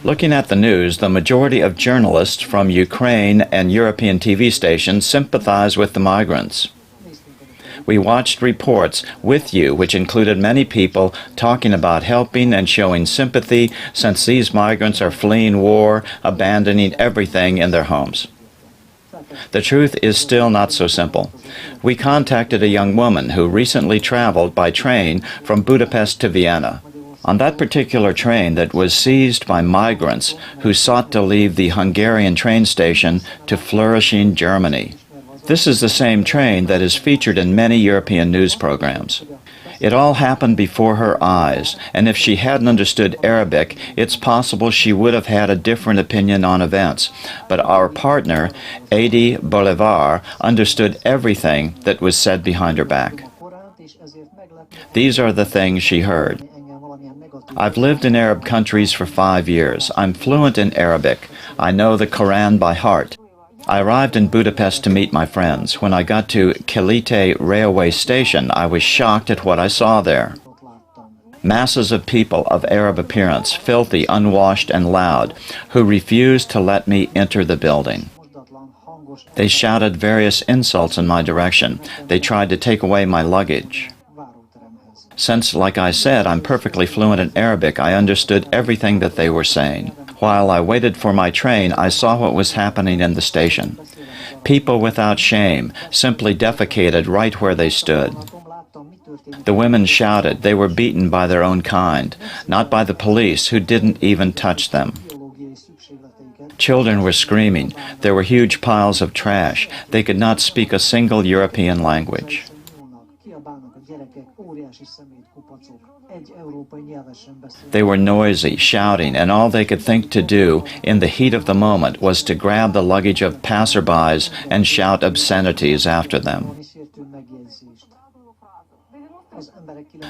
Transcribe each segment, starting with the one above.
Looking at the news, the majority of journalists from Ukraine and European TV stations sympathize with the migrants. We watched reports with you, which included many people talking about helping and showing sympathy since these migrants are fleeing war, abandoning everything in their homes. The truth is still not so simple. We contacted a young woman who recently traveled by train from Budapest to Vienna. On that particular train that was seized by migrants who sought to leave the Hungarian train station to flourishing Germany. This is the same train that is featured in many European news programs. It all happened before her eyes, and if she hadn't understood Arabic, it's possible she would have had a different opinion on events. But our partner, Adi Bolivar, understood everything that was said behind her back. These are the things she heard. I've lived in Arab countries for 5 years. I'm fluent in Arabic. I know the Quran by heart. I arrived in Budapest to meet my friends. When I got to Keleti railway station, I was shocked at what I saw there. Masses of people of Arab appearance, filthy, unwashed, and loud, who refused to let me enter the building. They shouted various insults in my direction. They tried to take away my luggage. Since, like I said, I'm perfectly fluent in Arabic, I understood everything that they were saying. While I waited for my train, I saw what was happening in the station. People without shame simply defecated right where they stood. The women shouted. They were beaten by their own kind, not by the police, who didn't even touch them. Children were screaming. There were huge piles of trash. They could not speak a single European language. They were noisy, shouting, and all they could think to do in the heat of the moment was to grab the luggage of passerbys and shout obscenities after them.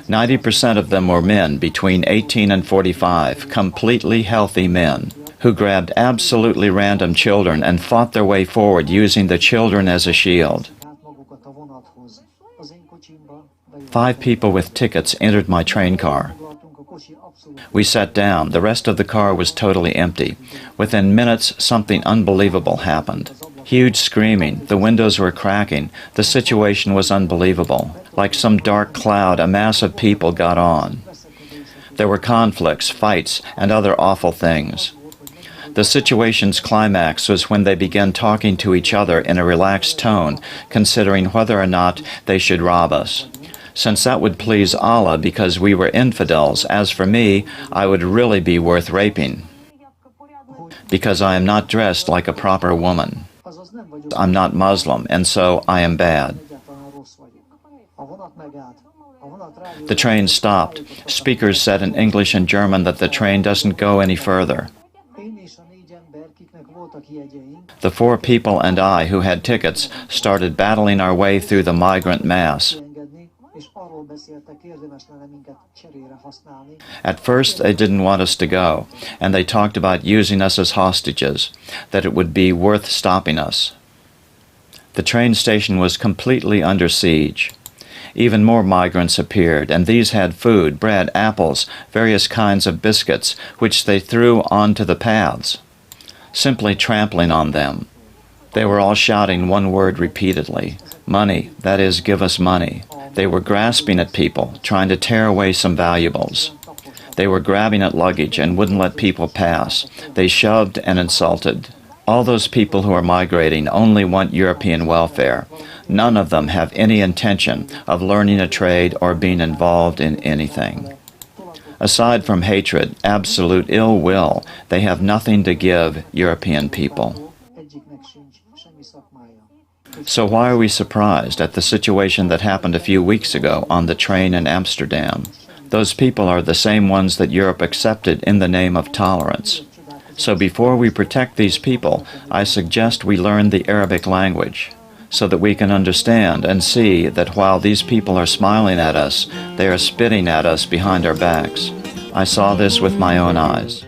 90% of them were men between 18 and 45, completely healthy men, who grabbed absolutely random children and fought their way forward using the children as a shield. 5 people with tickets entered my train car. We sat down. The rest of the car was totally empty. Within minutes, something unbelievable happened. Huge screaming. The windows were cracking. The situation was unbelievable. Like some dark cloud, a mass of people got on. There were conflicts, fights, and other awful things. The situation's climax was when they began talking to each other in a relaxed tone, considering whether or not they should rob us. Since that would please Allah because we were infidels, as for me, I would really be worth raping. Because I am not dressed like a proper woman. I'm not Muslim, and so I am bad. The train stopped. Speakers said in English and German that the train doesn't go any further. The 4 people and I who had tickets started battling our way through the migrant mass. At first, they didn't want us to go, and they talked about using us as hostages, that it would be worth stopping us. The train station was completely under siege. Even more migrants appeared, and these had food, bread, apples, various kinds of biscuits, which they threw onto the paths, simply trampling on them. They were all shouting one word repeatedly, money, that is, give us money. They were grasping at people, trying to tear away some valuables. They were grabbing at luggage and wouldn't let people pass. They shoved and insulted. All those people who are migrating only want European welfare. None of them have any intention of learning a trade or being involved in anything. Aside from hatred, absolute ill will, they have nothing to give European people. So why are we surprised at the situation that happened a few weeks ago on the train in Amsterdam? Those people are the same ones that Europe accepted in the name of tolerance. So before we protect these people, I suggest we learn the Arabic language, so that we can understand and see that while these people are smiling at us, they are spitting at us behind our backs. I saw this with my own eyes.